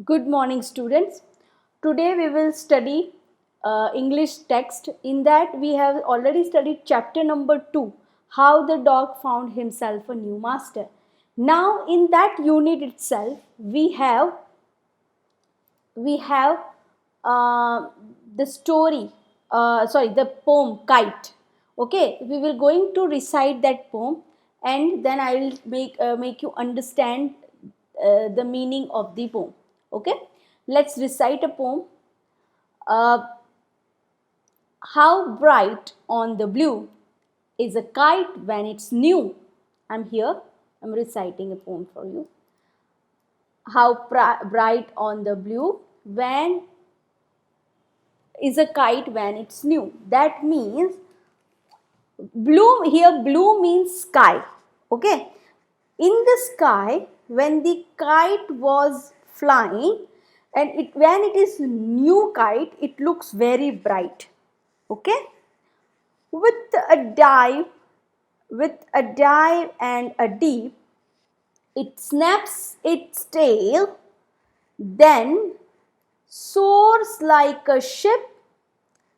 Good morning, students. Today we will study English text. In that, we have already studied chapter number 2, How the Dog Found Himself a New Master. Now, in that unit itself, we have the story, the poem Kite. Okay, we will going to recite that poem, and then I will make you understand the meaning of the poem. Okay, let's recite a poem. uh, how bright on the blue is a kite when it's new. I'm reciting a poem for you. How bright on the blue when is a kite when it's new. That means blue means sky. Okay. In the sky, when the kite was flying, and when it is new kite, it looks very bright. Okay. With a dive, with a dive and a deep, it snaps its tail, then soars like a ship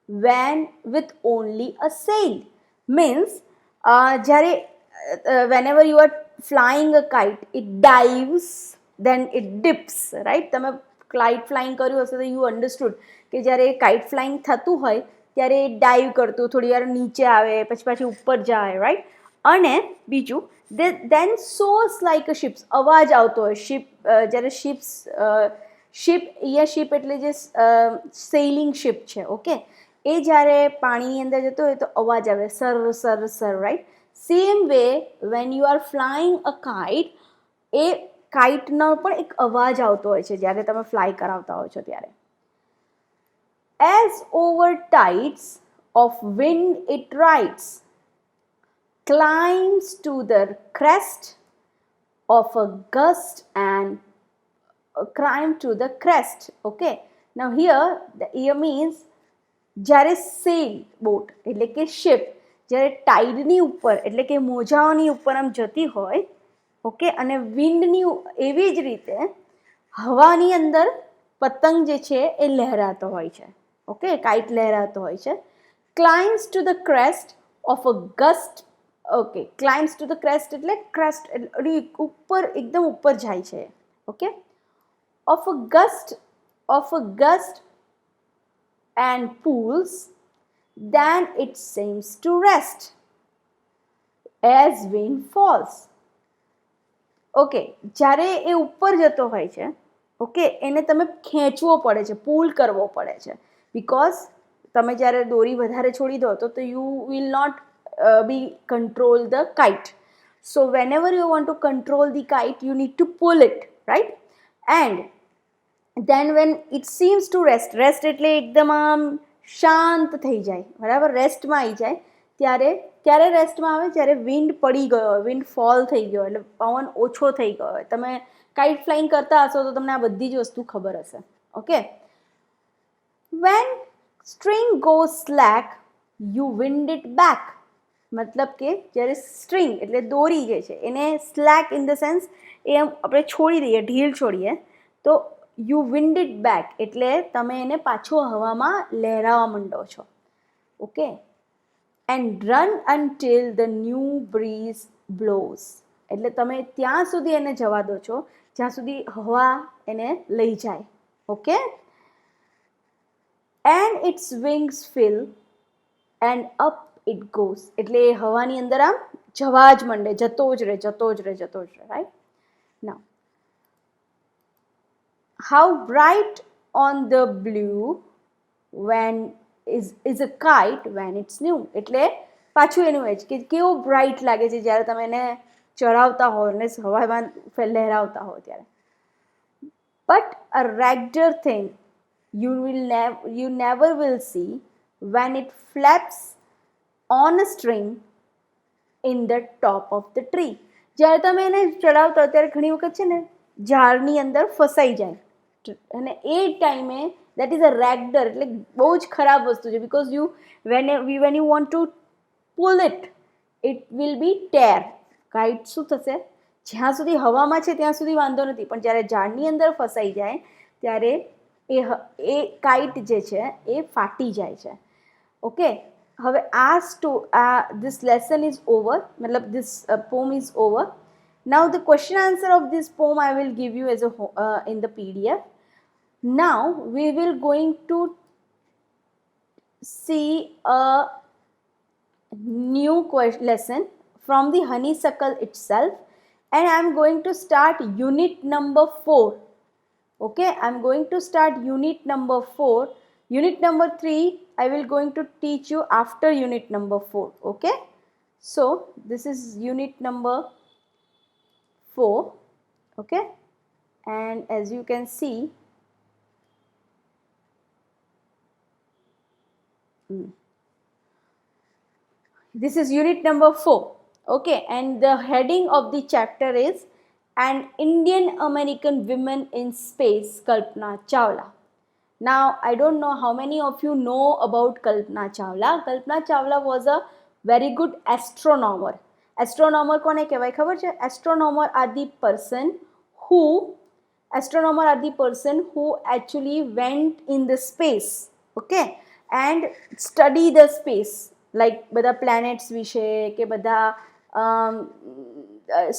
when with only a sail. Means, whenever you are flying a kite, it dives, then it dips, right? તમે kite flying કર્યું હશે તો you understood કે જ્યારે kite flying થતું હોય ત્યારે dive કરતું થોડી વાર નીચે આવે પછી પાછી ઉપર જાય, રાઈટ? અને બીજું then soars like a ships, અવાજ આવતો હોય શિપ, જ્યારે શિપ અહીંયા શિપ એટલે જે સેલિંગ શિપ છે. ઓકે, એ જ્યારે પાણીની અંદર જતો હોય તો અવાજ આવે સર સર સર, right? Same way when you are flying a kite, એ કાઇટનો પણ એક અવાજ આવતો હોય છે જ્યારે તમે ફ્લાય કરાવતા હોય છો ત્યારે. As over tides of wind it rides, climbs to the crest of a gust and climb to the crest. Okay, now here means જ્યારે સેલ બોટ એટલે કે શિપ જ્યારે ટાઈડની ઉપર એટલે કે મોજાઓની ઉપર આમ જતી હોય, ઓકે, અને વિન્ડની એવી જ રીતે હવાની અંદર પતંગ જે છે એ લહેરાતો હોય છે. ઓકે, કાઇટ લહેરાતો હોય છે. Climbs to the crest of a gust. Okay, climbs to the crest એટલે ક્રેસ્ટ ઉપર એકદમ ઉપર જાય છે. Okay, of a gust and pools, then it seems to rest as wind falls. Okay, જ્યારે એ ઉપર જતો હોય છે, ઓકે, એને તમે ખેંચવો પડે છે, પુલ કરવો પડે છે, બિકોઝ તમે જ્યારે દોરી વધારે છોડી દો તો you will not be control the kite. So whenever you want to control the kite, you need to pull it, right? And then when it seems to rest એટલે એકદમ આમ શાંત થઈ જાય, બરાબર, રેસ્ટમાં આવી જાય, ત્યારે ક્યારે રેસ્ટમાં આવે? જ્યારે વિન્ડ પડી ગયો હોય, વિન્ડ ફોલ થઈ ગયો, એટલે પવન ઓછો થઈ ગયો હોય. તમે કાઇટ ફ્લાઇંગ કરતા હશો તો તમને આ બધી જ વસ્તુ ખબર હશે. Okay, when string goes slack you wind it back. મતલબ કે જ્યારે સ્ટ્રિંગ એટલે દોરી જે છે એને સ્લેક ઇન ધ સેન્સ એ આપણે છોડી દઈએ, ઢીલ છોડીએ, તો યુ વિન્ડ ઇટ બેક એટલે તમે એને પાછો હવામાં લહેરાવા માંડો છો. Okay, and run until the new breeze blows એટલે તમે ત્યાં સુધી એને જવા દો છો જ્યાં સુધી હવા એને લઈ જાય. Okay, and its wings fill and up it goes એટલે એ હવાની અંદર આમ જવા જ માંડે, જતો જ રહે, right? Now, how bright on the blue when is a kite when it's new. એટલે પાછું એનું એ જ કે કેવો બ્રાઇટ લાગે છે જ્યારે તમે એને ચડાવતા હો અને હવામાં લહેરાવતા હો ત્યારે. But a raggeder thing you never will see when it flaps on a string in the top of the tree. જ્યારે તમે એને ચડાવતા હો ત્યારે ઘણી વખત છે ને ઝાડની અંદર ફસાઈ જાય, અને એ ટાઈમે દેટ ઇઝ અ રેગડર એટલે બહુ જ ખરાબ વસ્તુ છે, because when you want to pull it will be tear. Kite શું થશે? જ્યાં સુધી હવામાં છે ત્યાં સુધી વાંધો નથી, પણ જ્યારે ઝાડની અંદર ફસાઈ જાય ત્યારે એ કાઇટ જે છે એ ફાટી જાય છે. ઓકે, હવે this lesson is over, matlab this poem is over. Now the question answer of this poem I will give you as in the PDF. Now we will going to see a new lesson from the honeysuckle itself, and I am going to start unit number 4. Okay, I am going to start unit number 4. Unit number 3 I will going to teach you after unit number 4. Okay, so this is unit number 4. Okay, and as you can see, this is unit number 4. Okay, and the heading of the chapter is An Indian American Woman in Space, Kalpana Chawla. Now I don't know how many of you know about Kalpana Chawla. Kalpana Chawla was a very good astronomer. Astronomer કોને કહેવાય ખબર છે? Astronomer are the person who actually went in the space, okay, and study the space, like બધા planets વિશે કે બધા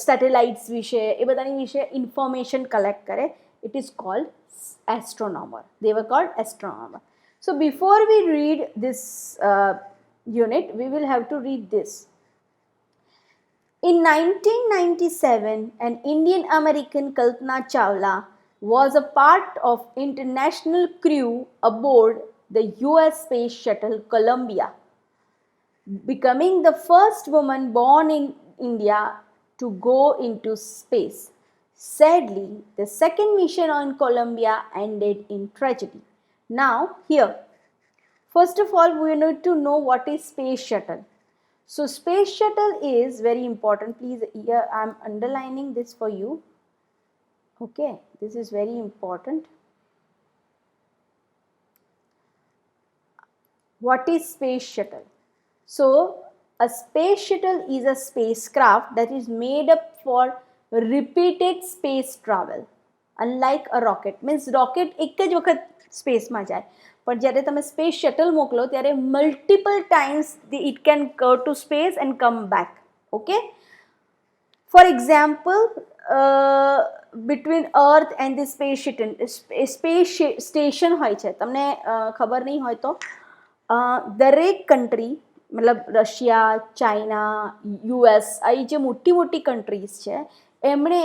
satellites વિશે, એ બધાની વિશે information collect કરે. It is called astronomer. They were called astronomer. So before we read this unit, we will have to read this. In 1997, an Indian American, Kalpana Chawla, was a part of international crew aboard the US Space Shuttle Columbia, becoming the first woman born in India to go into space. Sadly, the second mission on Columbia ended in tragedy. Now, here, first of all, we need to know what is space shuttle. So, space shuttle is very important. Please, here I am underlining this for you. Okay, this is very important. What is space shuttle? So, a space shuttle is a spacecraft that is made up for repeated space travel. Unlike a rocket, means rocket એક જ વખત સ્પેસમાં જાય, પણ જ્યારે તમે space shuttle મોકલો ત્યારે multiple times it can go to space and come back. Okay, for example, between earth and the space station હોય છે, તમને ખબર નહીં હોય તો દરેક કન્ટ્રી, મતલબ રશિયા, ચાઇના, US, આ જે મોટી મોટી કન્ટ્રીઝ છે, એમણે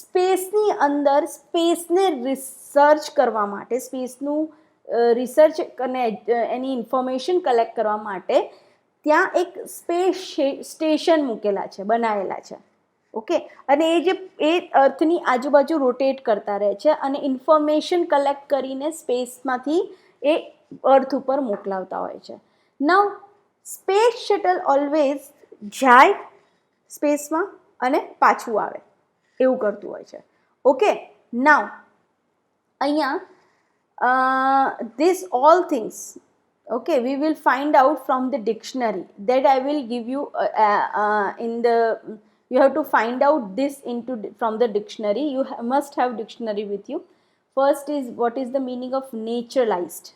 સ્પેસની અંદર સ્પેસને રિસર્ચ કરવા માટે, સ્પેસનું રિસર્ચ અને એની ઇન્ફોર્મેશન કલેક્ટ કરવા માટે ત્યાં એક સ્પેસ સ્ટેશન મૂકેલા છે, બનાવેલા છે. ઓકે, અને એ અર્થની આજુબાજુ રોટેટ કરતા રહે છે અને ઇન્ફોર્મેશન કલેક્ટ કરીને સ્પેસમાંથી એ અર્થ ઉપર મોકલાવતા હોય છે. નાઉ સ્પેસ શટલ ઓલવેઝ જાય સ્પેસમાં અને પાછું આવે, એવું કરતું હોય છે. ઓકે, નાઉ અહીંયા this all things, okay, we will find out from the dictionary that I will give you you have to find out this from the dictionary. You must have dictionary with you. First is, what is the meaning of naturalized?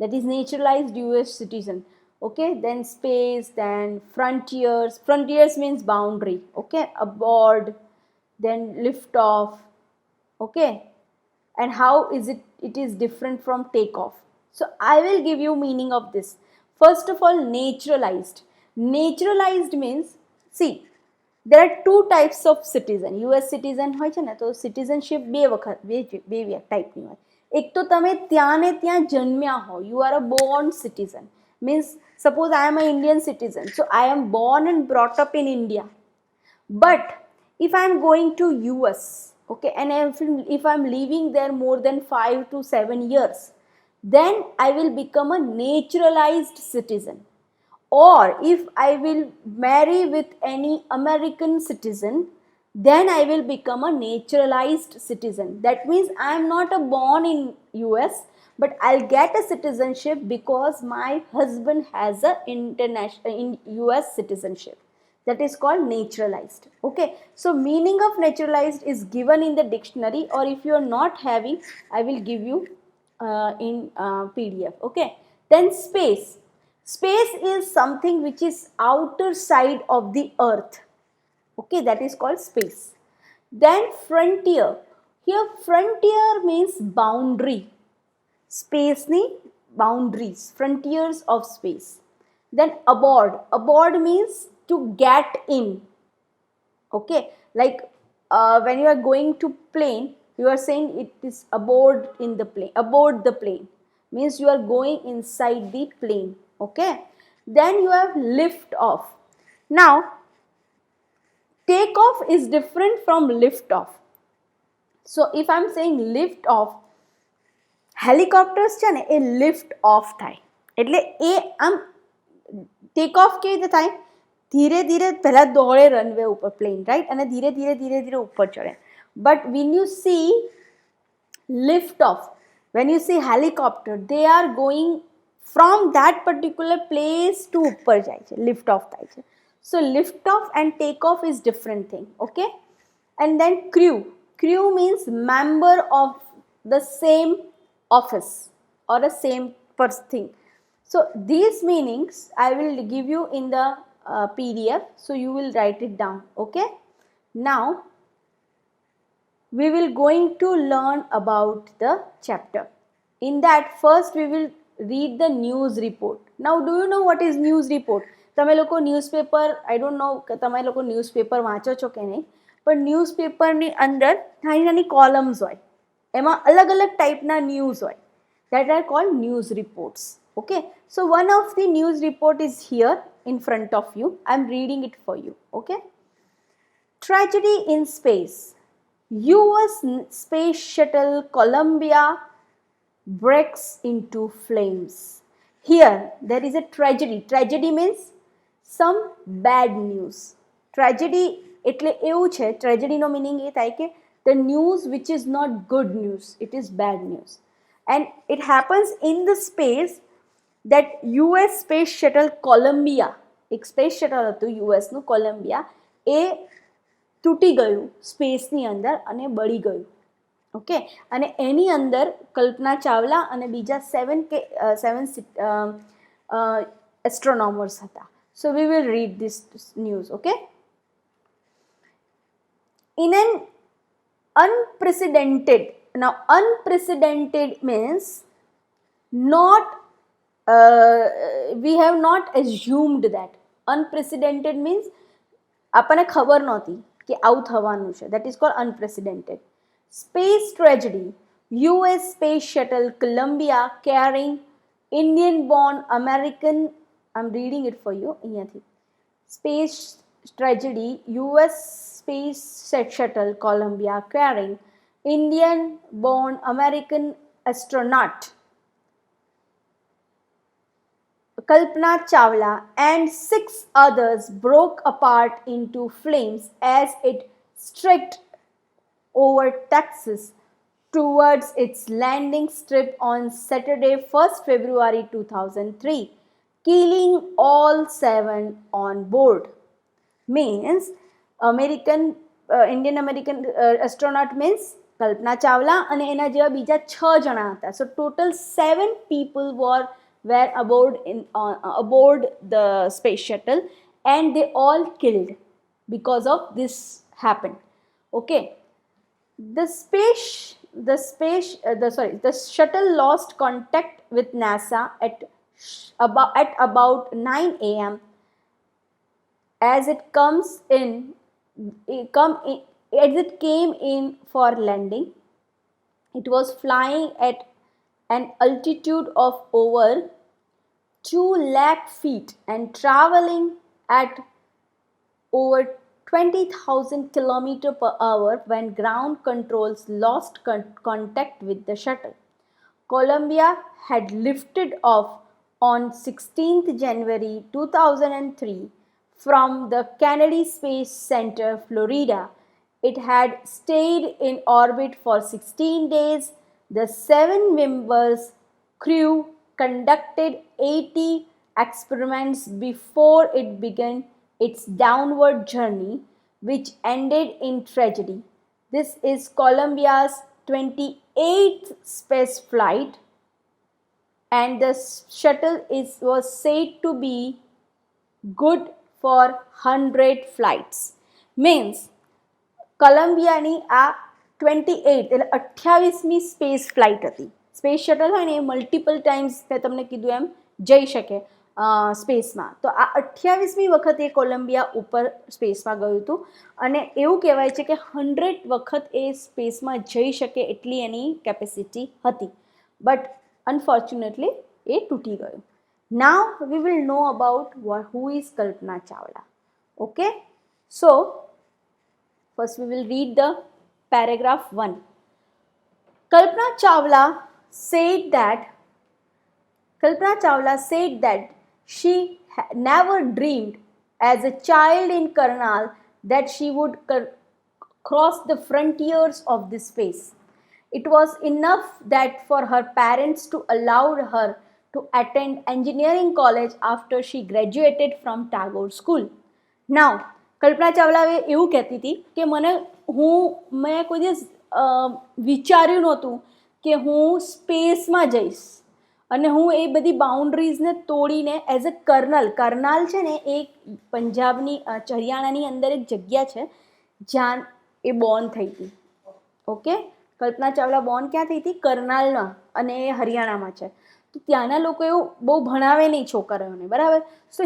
That is naturalized US citizen. Okay, then space, then frontiers. Frontiers means boundary. Okay, aboard, then lift off. Okay, and how is it is different from takeoff. So I will give you meaning of this. First of all, naturalized. Naturalized means, see, there are two types of citizen. US citizen હોય છે ને, તો citizenship બે ટાઈપની હોય. એક તો તમે ત્યાં ને ત્યાં જન્મ્યા હો, you are a born citizen. Means, suppose I am an Indian citizen, so I am born and brought up in India. But if I am going to US, okay, and if I am living there more than 5 to 7 years, then I will become a naturalized citizen. Or if I will marry with any American citizen, then I will become a naturalized citizen. That means I am not born in US, but I'll get a citizenship because my husband has a US citizenship. that is called naturalized. Okay, so meaning of naturalized is given in the dictionary, or if you are not having, I will give you in PDF. Okay, then space. Space is something which is outer side of the earth. Okay, that is called space. Then frontier. Here frontier means boundary. Space ni boundaries, frontiers of space. Then aboard. Aboard means to get in. Okay, like when you are going to plane, you are saying it is aboard in the plane. Aboard the plane means you are going inside the plane. Okay, then you have lift off. Now take off is different from lift off. So if I am saying lift off, helicopters છે ને એ lift off થાય, એટલે એ આમ take off કેવી રીતે થાય, ધીરે ધીરે પહેલાં દોડે રનવે ઉપર પ્લેન, રાઈટ, અને ધીરે ધીરે ધીરે ધીરે ઉપર ચડે. But when you C lift off, when you see helicopter, they are going from that particular place to ઉપર જાય છે, lift off થાય છે. So lift off and take off is different thing. Okay, and then crew. Crew means member of the same office or the same thing. So these meanings I will give you in the PDF, so you will write it down. Okay, now we will going to learn about the chapter. In that first we will read the news report. Now do you know what is news report? તમે લોકો newspaper, I don't know કે તમે લોકો newspaper વાંચો છો કે નહીં, પણ ન્યૂઝપેપરની અંદર નાની નાની કોલમ્સ હોય, એમાં અલગ અલગ ટાઈપના ન્યૂઝ હોય, that are called news reports. Okay, so one of the news report is here in front of you. I am reading it for you. Okay, tragedy in space. US space shuttle Columbia breaks into flames. Here there is a tragedy. Tragedy means some bad news. Tragedy એટલે એવું છે, tragedy નો meaning એ થાય કે the news which is not good news, it is bad news. And it happens in the space that US space shuttle Columbia, એક space shuttle હતું US નું Columbia, એ તૂટી ગયું સ્પેસની અંદર અને બળી ગયું. ઓકે, અને એની અંદર કલ્પના ચાવલા અને બીજા 7 એસ્ટ્રોનોમર્સ હતા. So we will read this news. Okay, in an unprecedented, now unprecedented means not we have not assumed that. Unprecedented means આપણને ખબર નહોતી કે આવું થવાનું છે, that is called unprecedented. Space tragedy. US space shuttle Columbia carrying Indian born American, I'm reading it for you અહીંયાથી. Space tragedy. US space shuttle Columbia carrying Indian born American astronaut Kalpana Chawla and 6 others broke apart into flames as it streaked over Texas towards its landing strip on Saturday, 1st February 2003, killing all 7 on board. Means Indian American astronaut means Kalpana Chawla અને એના જેવા બીજા 6 જણા હતા. So total 7 people were aboard the space shuttle, and they all killed because of this happened. Okay, the shuttle lost contact with NASA at about 9 a.m. as it came in for landing. It was flying at an altitude of over 2 lakh feet and traveling at over 20,000 km per hour when ground controls lost contact with the shuttle. Columbia had lifted off on 16th January 2003 from the Kennedy Space Center, Florida. It had stayed in orbit for 16 days. The 7 members crew conducted 80 experiments before it began its downward journey, which ended in tragedy. This is Columbia's 28th space flight, and the shuttle was said to be good for 100 flights. Means કોલંબિયાની આ 28 એટલે 28મી space flight હતી. Space shuttle હોય ને a multiple times મેં તમને કીધું એમ જઈ શકે સ્પેસમાં. તો આ 28મી વખત એ કોલંબિયા ઉપર સ્પેસમાં ગયું હતું અને એવું કહેવાય છે કે 100 વખત એ સ્પેસમાં જઈ શકે એટલી એની કેપેસિટી હતી. બટ અનફોર્ચ્યુનેટલી એ તૂટી ગયું. Now we will know about who is Kalpana Chawla. Okay, so first we will read the paragraph 1. Kalpana Chawla said that she never dreamed as a child in Karnal that she would cross the frontiers of this space. It was enough that for her parents to allow her to attend engineering college after she graduated from Tagore School. Now, Kalpana Chawla એવું કહેતી હતી કે મેં કોઈ દિવસ વિચાર્યું નહોતું કે હું સ્પેસમાં જઈશ અને હું એ બધી બાઉન્ડ્રીઝને તોડીને એઝ અ કરનાલ છે ને એ પંજાબની હરિયાણાની અંદર એક જગ્યા છે જ્યાં એ બોર્ન થઈ હતી. ઓકે, કલ્પના ચાવલા બોર્ન ક્યાં થઈ હતી? કરનાલમાં, અને એ હરિયાણામાં છે. તો ત્યાંના લોકો એવું બહુ ભણાવે નહીં છોકરાઓને, બરાબર. સો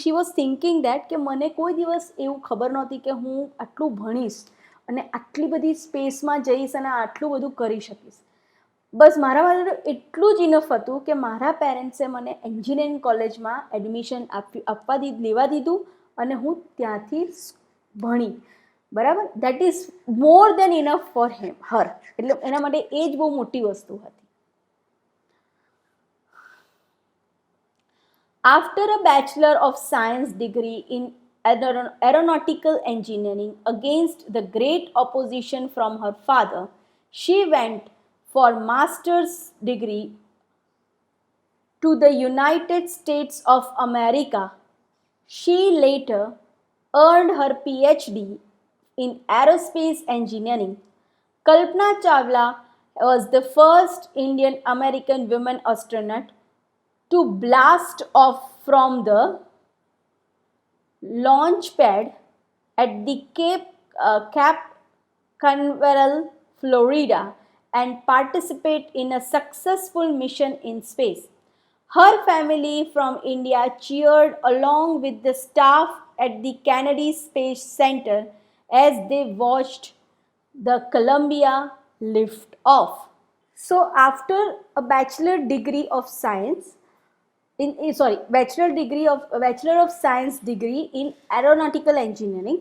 શી વોઝ થિંકિંગ દેટ કે મને કોઈ દિવસ એવું ખબર નહોતી કે હું આટલું ભણીશ અને આટલી બધી સ્પેસમાં જઈશ અને આટલું બધું કરી શકીશ. બસ મારા માટે એટલું જ ઇનફ હતું કે મારા પેરેન્ટ્સે મને એન્જિનિયરિંગ કોલેજમાં એડમિશન લેવા દીધું અને હું ત્યાંથી ભણી, બરાબર. That is more then enough for her. એટલે એના માટે એ જ બહુ મોટી વસ્તુ હતી. After a Bachelor of Science degree in aeronautical engineering against the great opposition from her father, she went for master's degree to the United States of America. She later earned her PhD in aerospace engineering. Kalpana Chawla was the first Indian American woman astronaut to blast off from the launch pad at the Cape Canaveral, Florida, and participate in a successful mission in space. Her family from India cheered along with the staff at the Kennedy Space Center as they watched the Columbia lift off. So after a bachelor degree of science, Bachelor of Science degree in aeronautical engineering.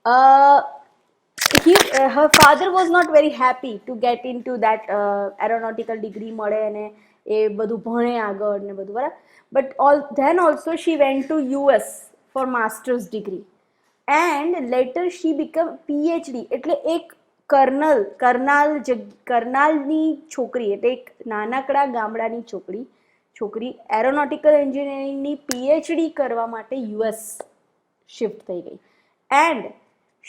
Her father was not very happy to get into that aeronautical degree મળે અને એ બધું ભણે આગળ ને બધું, બરાબર. But then also she went to US for master's degree and later she became PhD. એટલે એક કરનાલની છોકરી, એટલે એક નાનકડા ગામડાની છોકરી એરોનોટિકલ એન્જિનિયરિંગની PhD કરવા માટે US શિફ્ટ થઈ ગઈ. And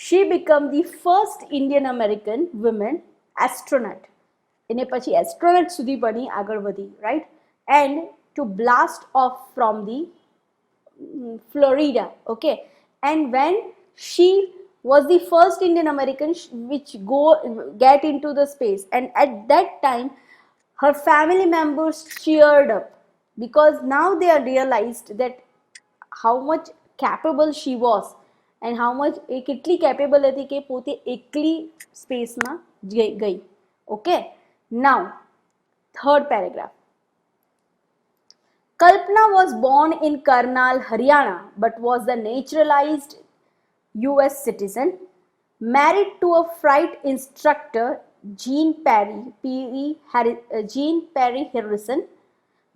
she became the first Indian American woman astronaut. એને પછી એસ્ટ્રોનટ સુધી બની, આગળ વધી, right? And to blast off from the Florida, okay? And when she was the first Indian American which get into the space, and at that time her family members cheered up because now they are realized that how much capable she was and how much એ કેટલી capable હતી કે પોતે એકલી સ્પેસમાં ગઈ. Okay, now third paragraph. Kalpana was born in Karnal, Haryana, but was a naturalized US citizen, married to a flight instructor, Jean Perry Harrison.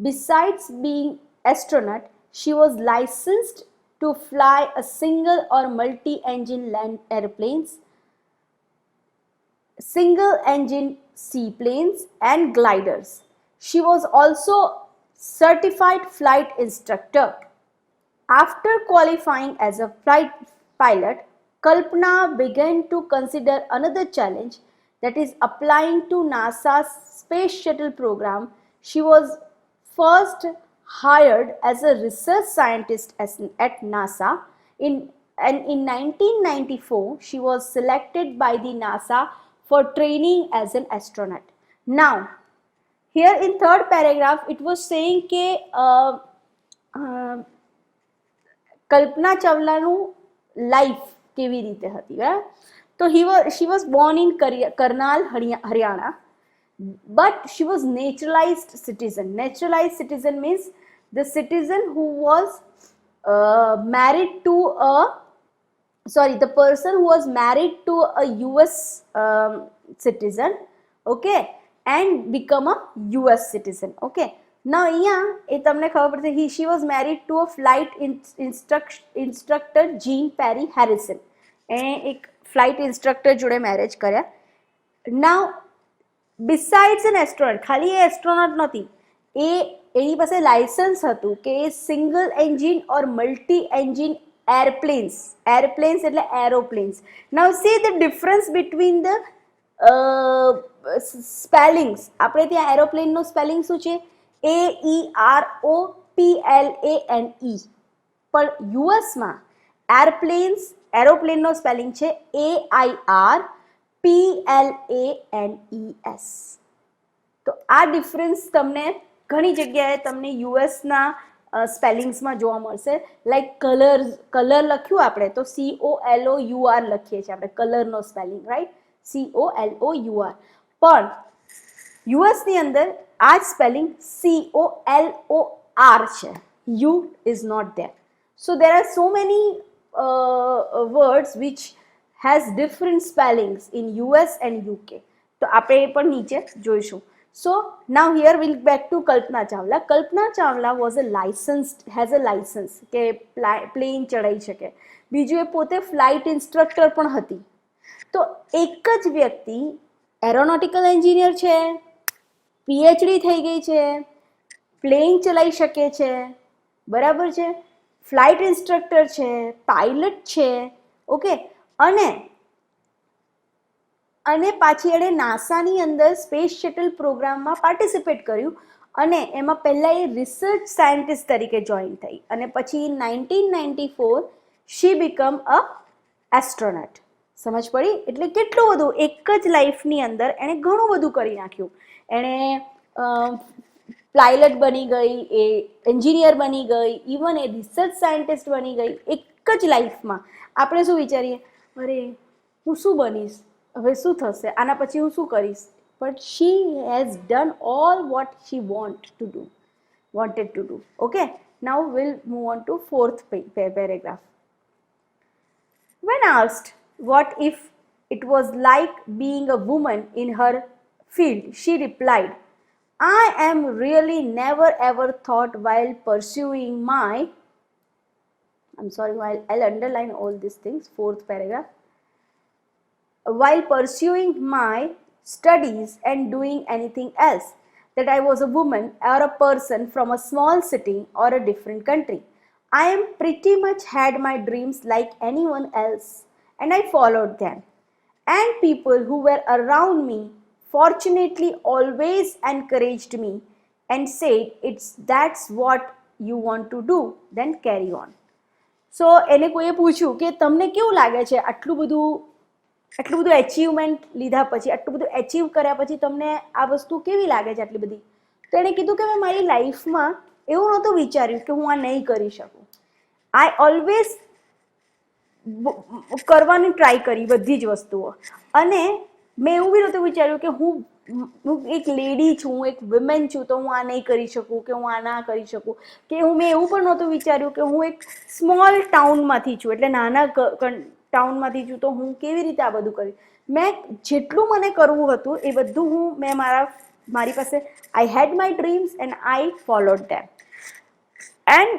Besides being astronaut, she was licensed to fly a single or multi-engine land airplanes, single-engine seaplanes, and gliders. She was also certified flight instructor. After qualifying as a flight pilot, Kalpana began to consider another challenge, that is applying to NASA's space shuttle program. She was first hired as a research scientist at NASA and in 1994 she was selected by the NASA for training as an astronaut. Now here in third paragraph it was saying કે કલ્પના ચાવલાનું life કેવી રીતે હતી, તો she was born in Karnal, Haryana, but she was naturalized citizen. Naturalized citizen means the citizen who was married to the person who was married to a US citizen, okay, and become a US citizen, okay. Now અહીંયા એ તમને ખબર પડશે she was married to a flight instructor Jean Perry Harrison. એણે એક flight instructor જોડે marriage કર્યા. Now besides an astronaut, ખાલી એ astronaut નહોતી, એની પાસે લાયસન્સ હતું કે એ સિંગલ એન્જિન ઓર મલ્ટી એન્જિન એરપ્લેન્સ એટલે aeroplanes. Now see the difference between the spellings. આપણે ત્યાં એરોપ્લેનનો સ્પેલિંગ શું છે? AEROPLANE. પણ યુએસમાં એરોપ્લેનનો સ્પેલિંગ છે AIRPLANES. તો આ ડિફરન્સ તમને ઘણી જગ્યાએ તમને યુએસના સ્પેલિંગ્સમાં જોવા મળશે. લાઈક કલર લખ્યું આપણે તો COLOUR લખીએ છીએ આપણે, કલરનો સ્પેલિંગ, રાઈટ, COLOUR. પણ યુએસની અંદર આ જ સ્પેલિંગ COLOR છે. U is not there. So there are so many words which has different spellings in US and UK. તો આપણે એ પણ નીચે જોઈશું. So now here we'll back to Kalpana Chawla. Kalpana Chawla has a license કે plane ચડાવી શકે. બીજું એ પોતે ફ્લાઇટ ઇન્સ્ટ્રક્ટર પણ હતી. તો એક જ વ્યક્તિ એરોનોટિકલ એન્જિનિયર છે, PhD થઈ ગઈ છે, પ્લેન ચલાવી શકે છે, બરાબર છે, ફ્લાઇટ ઇન્સ્ટ્રક્ટર છે, પાયલટ છે, ઓકે, અને પાછી એણે નાસાની અંદર સ્પેસ શટલ પ્રોગ્રામમાં પાર્ટિસિપેટ કર્યું અને એમાં પહેલાં એ રિસર્ચ સાયન્ટિસ્ટ તરીકે જોઈન થઈ અને પછી 1994 શી બીકમ અ એસ્ટ્રોનોટ. સમજ પડી? એટલે કેટલું બધું એક જ લાઈફની અંદર એણે ઘણું બધું કરી નાખ્યું. એણે પાયલટ બની ગઈ, એ એન્જિનિયર બની ગઈ, ઇવન એ રિસર્ચ સાયન્ટિસ્ટ બની ગઈ એક જ લાઈફમાં. આપણે શું વિચારીએ, અરે હું શું બનીશ, હવે શું થશે, આના પછી હું શું કરીશ? But she has done all what she wanted to do. Okay, now we'll move on to fourth paragraph. When asked what if it was like being a woman in her field, she replied, I am really never ever thought while pursuing my, I'll underline all these things, fourth paragraph. While pursuing my studies and doing anything else, that I was a woman or a person from a small city or a different country. I am pretty much had my dreams like anyone else and I followed them. And people who were around me fortunately always encouraged me and said, that's what you want to do, then carry on. So એને કોઈએ પૂછ્યું કે તમને કેવું લાગે છે આટલું બધું એચિવમેન્ટ લીધા પછી, આટલું બધું એચિવ કર્યા પછી તમને આ વસ્તુ કેવી લાગે છે આટલી બધી? તો એણે કીધું કે મેં મારી લાઈફમાં એવું નહોતું વિચાર્યું કે હું આ નહીં કરી શકું. આઈ ઓલવેઝ કરવાની ટ્રાય કરી બધી જ વસ્તુઓ, અને મેં એવું બી નહોતું વિચાર્યું કે હું એક લેડી છું, હું એક વિમેન છું, તો હું આ નહીં કરી શકું, કે હું આ ના કરી શકું, કે મેં એવું પણ નહોતું વિચાર્યું કે હું એક સ્મોલ ટાઉનમાંથી છું, એટલે નાના ટાઉનમાંથી છું, તો હું કેવી રીતે આ બધું કરીશ? મેં જેટલું મને કરવું હતું એ બધું મેં મારી પાસે I had my dreams and I followed them. And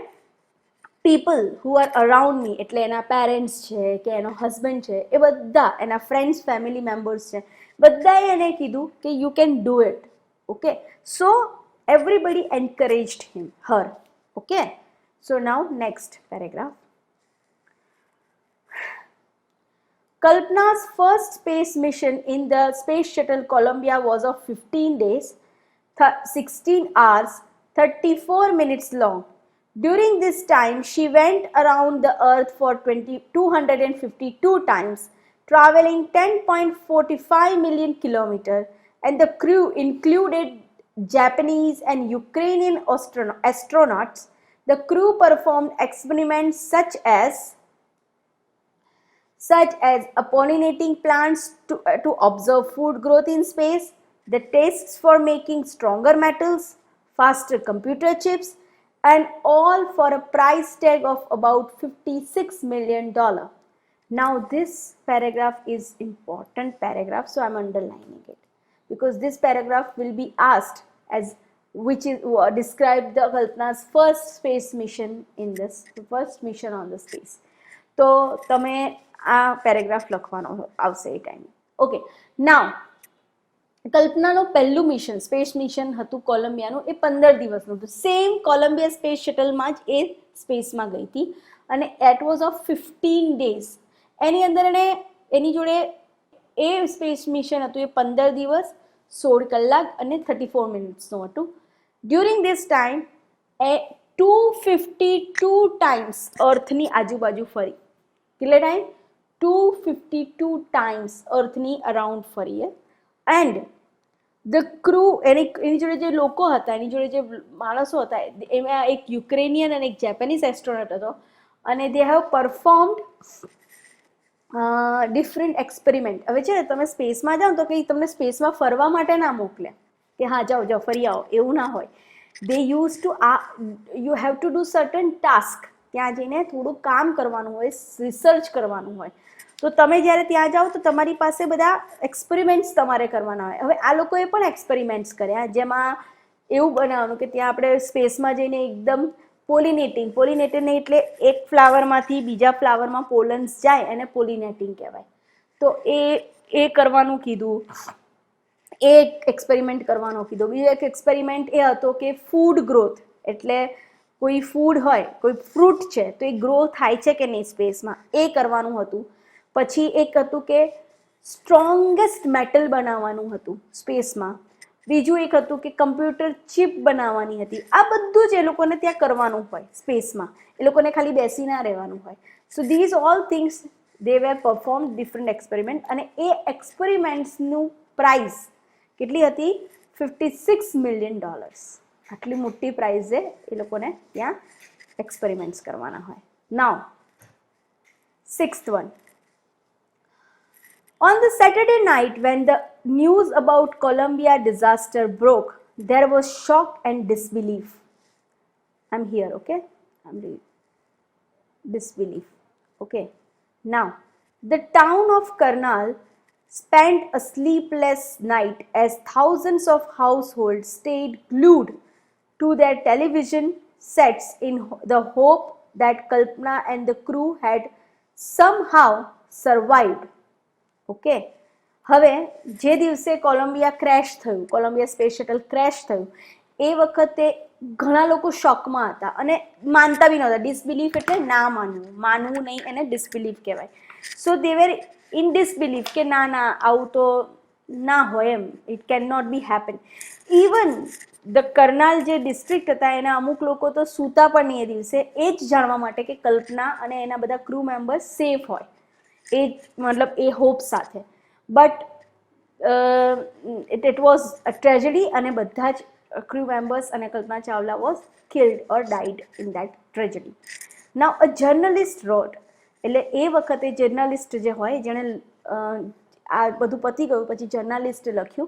people who are around me, એટલે એના પેરેન્ટ્સ છે કે એનો હસબન્ડ છે, એ બધા એના ફ્રેન્ડ્સ, ફેમિલી મેમ્બર્સ છે, બધાએ એને કીધું કે you can do it. Okay, so everybody encouraged her. Okay, So now next paragraph. Kalpana's first space mission in the space shuttle Columbia was of 15 days, 16 hours, 34 minutes long. During this time, she went around the Earth for 252 times, traveling 10.45 million kilometers, and the crew included Japanese and Ukrainian astronauts. The crew performed experiments such as pollinating plants to observe food growth in space, the tests for making stronger metals, faster computer chips, and all for a price tag of about $56 million. Now this paragraph is important paragraph, so I am underlining it because this paragraph will be asked as which is describe the Kalpana's first space mission in this first mission on the space. તો તમે આ paragraph લખવાનો આવશે એ ટાઈમે. Okay, નાઉ કલ્પનાનું પહેલું mission space mission હતું કોલંબિયાનું, એ 15 દિવસનું હતું. સેમ કોલંબિયા સ્પેસ શટલમાં જ એ સ્પેસમાં ગઈ હતી અને એટ વોઝ ઓફ 15 ડેઝ. એની અંદર એની જોડે એ સ્પેસ મિશન હતું એ 15 દિવસ 16 કલાક અને 34 મિનિટ્સનું હતું. During this time A 252 times અર્થની આજુબાજુ ફરી. કેટલા ટાઈમ? 252 ટાઈમ્સ અર્થની અરાઉન્ડ ફરીએ. એન્ડ ધ ક્રૂ એની જોડે જે લોકો હતા, એની જોડે જે માણસો હતા, એમાં એક યુક્રેનિયન અને એક જેપેનીઝ એસ્ટ્રોનોટ હતો અને they have performed different experiment. હવે છે ને તમે સ્પેસમાં જાઓ તો કંઈ તમને સ્પેસમાં ફરવા માટે ના મોકલે કે હા જાઓ જાઓ ફરી આવો, એવું ના હોય. દે use to you have to do certain task. ત્યાં જઈને થોડું કામ કરવાનું હોય, રિસર્ચ કરવાનું હોય. તો તમે જ્યારે ત્યાં જાઓ તો તમારી પાસે બધા એક્સપેરિમેન્ટ્સ તમારે કરવાના હોય. હવે આ લોકોએ પણ એક્સપેરિમેન્ટ્સ કર્યા જેમાં એવું બનાવવાનું કે ત્યાં આપણે સ્પેસમાં જઈને એકદમ પોલિનેટિંગ એટલે એક ફ્લાવરમાંથી બીજા ફ્લાવરમાં પોલન્સ જાય એને પોલિનેટિંગ કહેવાય. તો એ કરવાનું કીધું, એ એક્સપેરિમેન્ટ કરવાનો કીધો. બીજો એક એક્સપેરિમેન્ટ એ હતો કે ફૂડ ગ્રોથ, એટલે કોઈ ફૂડ હોય, કોઈ ફ્રૂટ છે તો એ ગ્રો થાય છે કે નહીં સ્પેસમાં, એ કરવાનું હતું. પછી એક હતું કે સ્ટ્રોંગેસ્ટ મેટલ બનાવવાનું હતું સ્પેસમાં. બીજું એક હતું કે કમ્પ્યુટર ચિપ બનાવવાની હતી. આ બધું જ એ લોકોને ત્યાં કરવાનું હોય સ્પેસમાં, એ લોકોને ખાલી બેસી ના રહેવાનું હોય. So these all things they were perform different experiment. અને એ એક્સપેરિમેન્ટ્સનું પ્રાઇઝ કેટલી હતી? $56 million. આટલી મોટી પ્રાઇઝે એ લોકોને ત્યાં એક્સપેરિમેન્ટ્સ કરવાના હોય. નાઉ 6th one. On the Saturday night when the news about Columbia disaster broke, there was shock and disbelief. I'm here, okay? I'm reading. Disbelief. Okay. Now, the town of Karnal spent a sleepless night as thousands of households stayed glued to their television sets in the hope that Kalpana and the crew had somehow survived. Okay, હવે જે દિવસે Columbia crash થયું, Columbia space shuttle crash થયું, એ વખતે ઘણા લોકો શોકમાં હતા અને માનતા બી નહોતા. ડિસબિલીફ એટલે ના માનવું, માનવું નહીં, એને ડિસબિલીફ કહેવાય. સો દે વેર ઇન ડિસબિલીફ કે ના ના આવું તો ના હોય એમ, it can not be happen. Even the Karnal જે ડિસ્ટ્રિક્ટ હતા એના અમુક લોકો તો સૂતા પણ નહીં એ દિવસે, એ જ જાણવા માટે કે કલ્પના અને એના બધા ક્રૂ મેમ્બર્સ સેફ હોય, એ મતલબ એ હોપ સાથે. But it was a tragedy અને બધા જ ક્રૂ મેમ્બર્સ અને Kalpana Chawla was killed or died in that tragedy. Now a journalist wrote, એટલે એ વખતે જર્નલિસ્ટ જે હોય જેણે આ બધું પતી ગયું પછી જર્નલિસ્ટે લખ્યું,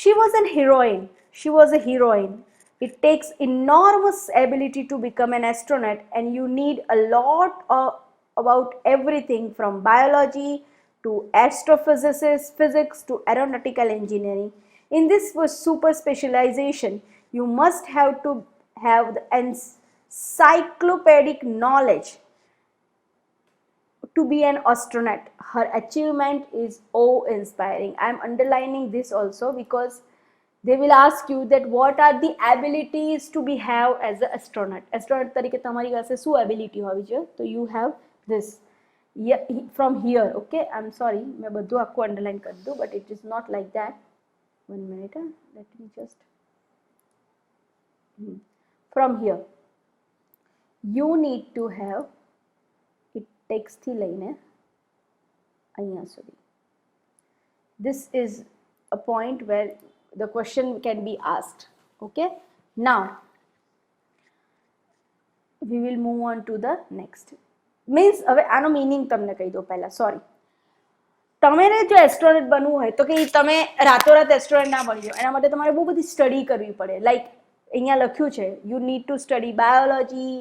she was an heroine. She was a heroine. It takes enormous ability to become an astronaut and you need a lot about everything from biology to astrophysics, physics to aeronautical engineering. In this super specialization, you must have to have the encyclopedic knowledge to be an astronaut. Her achievement is awe-inspiring. I am underlining this also because they will ask you that what are the abilities to be have as an astronaut તરીકે તમારી પાસે શું ability હોવી જોઈએ, તો you have this from here. Okay, I'm sorry, મેં બધું આખું underline કરી દઉં, but it is not like that. 1 minute, let me just from here you need to have it takes થી લઈને અહીંયા સુધી. This is a point where the question can be asked. Okay, now we will move on to the next. Means હવે આનો meaning તમને કહી દો પહેલા. સોરી, તમારે જો એસ્ટ્રોનોટ બનવું હોય તો કે તમે રાતોરાત એસ્ટ્રોનોટ ના બની જાઓ, એના માટે તમારે બહુ બધી સ્ટડી કરવી પડે. લાઈક અહીંયા લખ્યું છે you need to study biology,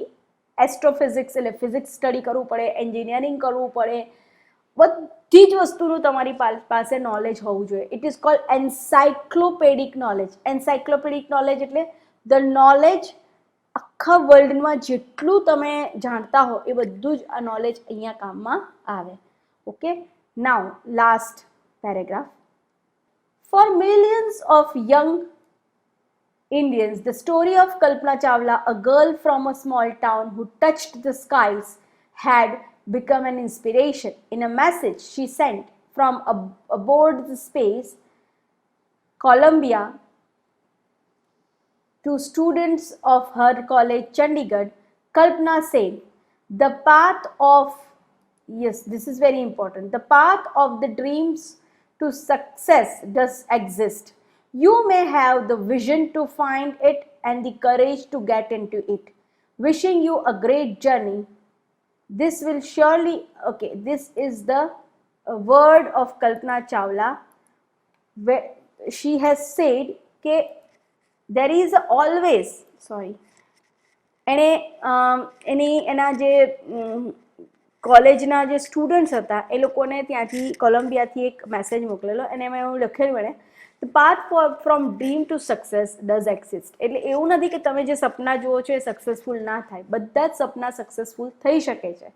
astrophysics એટલે ફિઝિક્સ સ્ટડી કરવું પડે, એન્જિનિયરિંગ કરવું પડે, બધી જ વસ્તુનું તમારી પાસે નોલેજ હોવું જોઈએ. It is called encyclopedic knowledge. Encyclopedic knowledge એટલે ધ નોલેજ આખા વર્લ્ડમાં જેટલું તમે જાણતા હો એ બધું જ આ નોલેજ અહીંયા કામમાં આવે. Okay, now last paragraph. For millions of young Indians, the story of Kalpana Chawla, a girl from a small town who touched the skies, had become an inspiration. In a message she sent from aboard the space Columbia to students of her college Chandigarh, Kalpana said, the path of, yes, this is very important, the path of the dreams to success does exist. You may have the vision to find it and the courage to get into it. Wishing you a great journey. This will surely, okay, this is the word of Kalpana Chawla, where she has said that there is always, sorry, એના જે કોલેજના જે students હતા એ લોકોને ત્યાંથી કોલંબિયાથી એક message મોકલેલો અને એમાં એવું લખેલું મળે, the path from dream to success does exist. એટલે એવું નથી કે તમે જે સપના જુઓ છો એ સક્સેસફુલ ના થાય, બધા જ સપના સક્સેસફુલ થઈ શકે છે,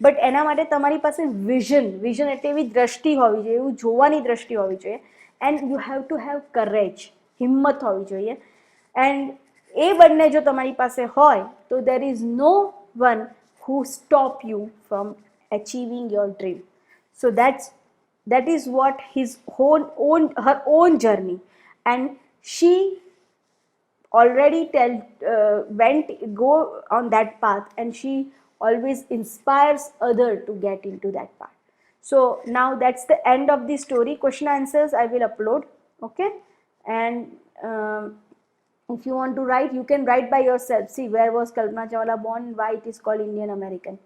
બટ એના માટે તમારી પાસે વિઝન એટલે એવી દ્રષ્ટિ હોવી જોઈએ, એવું જોવાની દ્રષ્ટિ હોવી જોઈએ, and you have to have courage, હિંમત હોવી જોઈએ. એન્ડ એ બંને જો તમારી પાસે હોય તો there is no one who stop you from achieving your dream. So that is what her own journey, and she already go on that path, and she always inspires other to get into that path. So now that's the end of the story. Question answers I will upload. Okay, and if you want to write, you can write by yourself. See, where was Kalpana Chawla born, why it is called Indian American.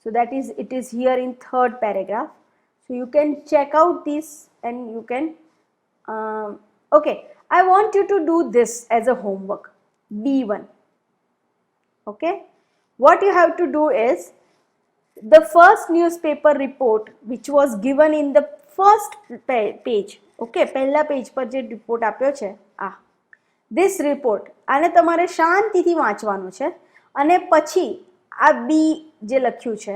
So that is, it is here in 3rd paragraph. So you can check out this and you can, okay, I want you to do this as a homework, B1. Okay, what you have to do is, the first newspaper report which was given in the first page, okay, પહેલા page પર જે report આપ્યો છે this report, આને તમારે શાંતિથી વાંચવાનું છે, અને પછી આ બી જે લખ્યું છે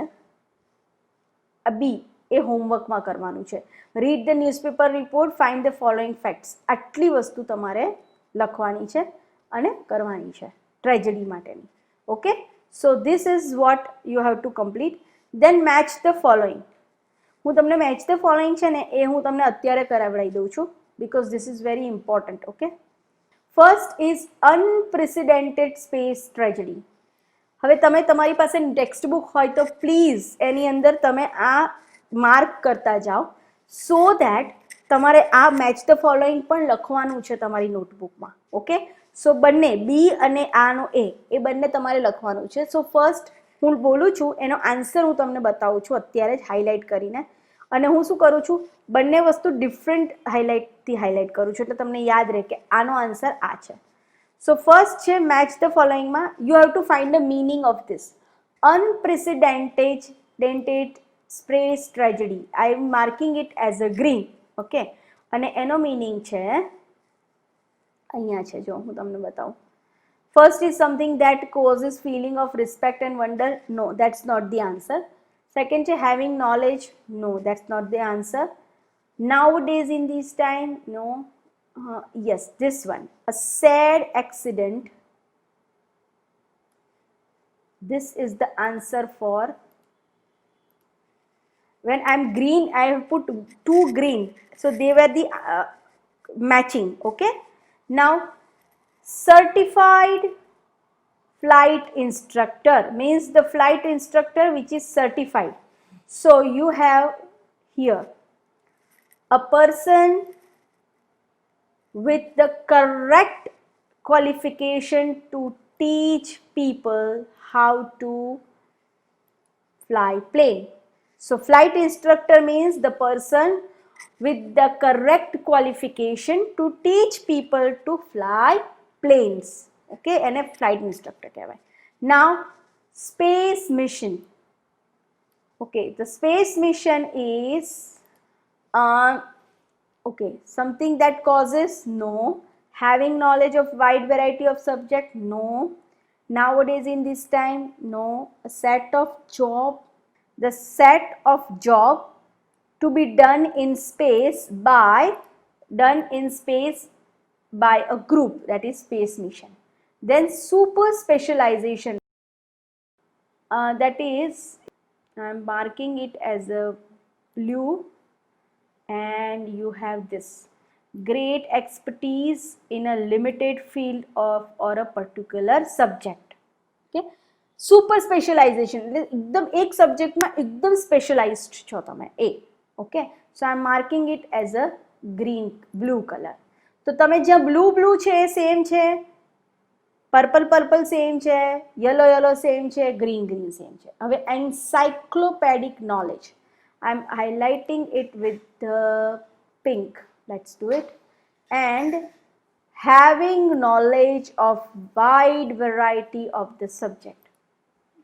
આ બી એ હોમવર્કમાં કરવાનું છે. Read the newspaper report, find the following facts, આટલી વસ્તુ તમારે લખવાની છે અને કરવાની છે ટ્રેજેડી માટેની. Okay, so this is what you have to complete. Then match the following. હું તમને મેચ ધ ફોલોઈંગ છે ને એ હું તમને અત્યારે કરાવડાવી દઉં છું, because this is very important. Okay, first is unprecedented space tragedy. હવે તમે તમારી પાસે ટેક્સ્ટ બુક હોય તો પ્લીઝ એની અંદર તમે આ માર્ક કરતા જાઓ, સો દેટ તમારે આ મેચ ધ ફોલોઈંગ પણ લખવાનું છે તમારી નોટબુકમાં. ઓકે, સો બંને બી અને આનો એ બંને તમારે લખવાનું છે. સો ફર્સ્ટ હું બોલું છું એનો આન્સર હું તમને બતાવું છું અત્યારે જ હાઇલાઇટ કરીને, અને હું શું કરું છું, બંને વસ્તુ ડિફરન્ટ હાઇલાઇટથી હાઇલાઇટ કરું છું, એટલે તમને યાદ રહે કે આનો આન્સર આ છે. સો ફર્સ્ટ છે મેચ ધ ફોલોઈંગમાં, you have to find the meaning of this. Unprecedented space tragedy, I am marking it as a green. Okay, અને એનો મિનિંગ છે અહીંયા છે, જો હું તમને બતાવું. First is something that causes feeling of respect and wonder. No, that's not the answer. Second છે having knowledge. No, that's not the answer. Nowadays in this time, no. Yes, this one. A sad accident. This is the answer for, when I'm green, I have put two green. So they were the matching. Okay. Now, certified flight instructor means the flight instructor which is certified. So you have here a person with the correct qualification to teach people how to fly plane. So flight instructor means the person with the correct qualification to teach people to fly planes. Okay, and a flight instructor kehvaય. Now, space mission. Okay, the space mission is okay, something that causes, no. Having knowledge of wide variety of subject, no. Nowadays in this time, no. A set of job, the set of job to be done in space by a group, that is space mission. Then super specialization, that is, I am marking it as a blue, and you have this great expertise in a limited field of or a particular subject. Okay, super specialization, एकदम एक subject में एकदम specialised છો તમે એ. Okay, so I am marking it as a green blue colour. તો તમે જ્યાં બ્લુ બ્લુ છે એ સેમ છે, પર્પલ પર્પલ સેમ છે, યલો યલો સેમ છે, ગ્રીન ગ્રીન સેમ છે. હવે encyclopedic knowledge, I am highlighting it with the pink. Let's do it. And having knowledge of wide variety of the subject,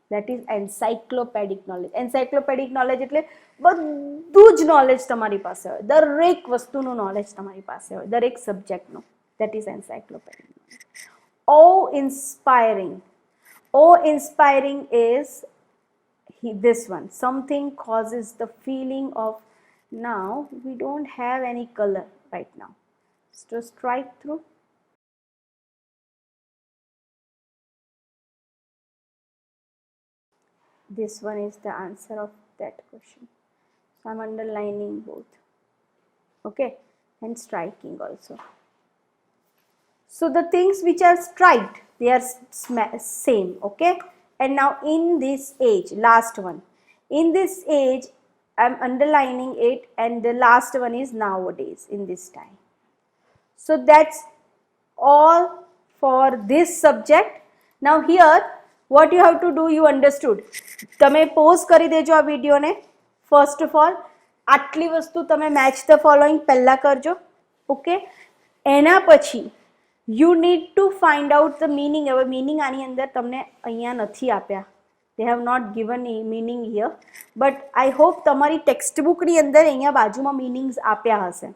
that is encyclopedic knowledge. Encyclopedic knowledge એટલે બધું જ knowledge તમારી પાસે હોય, દરેક વસ્તુનું નોલેજ તમારી પાસે હોય, દરેક સબ્જેક્ટનું. That is encyclopedic knowledge. Awe-inspiring. Awe-inspiring is this one. Something causes the feeling of, now we don't have any color right now, so strike through. This one is the answer of that question, so I'm underlining both. Okay, and striking also. So the things which are striked, they are same. Okay, and now in this age, last one, in this age I'm underlining it, and the last one is nowadays, in this time. So that's all for this subject. Now here what you have to do, you understood. તમે pose કરી દેજો આ વિડિયોને. First of all આટલી વસ્તુ તમે match the following પહેલા કરજો. Okay, એના પછી you need to find out the meaning. હવે meaning આની અંદર તમને અહીંયા નથી આપ્યા. They have not given a meaning here, but I hope તમારી ટેક્સ્ટ બુકની અંદર અહીંયા બાજુમાં meanings આપ્યા હશે.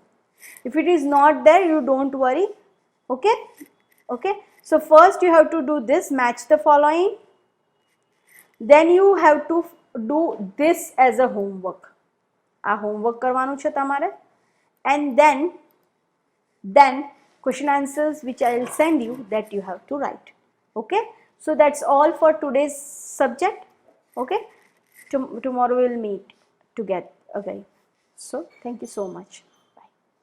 If it is not there, you don't worry. Okay, okay, so first you have to do this, match the following. Then you have to do this as a homework. આ homework કરવાનું છે તમારે. And then question answers which I will send you, that you have to write. Okay, so that's all for today's subject. Okay, tomorrow we will meet together again. So thank you so much.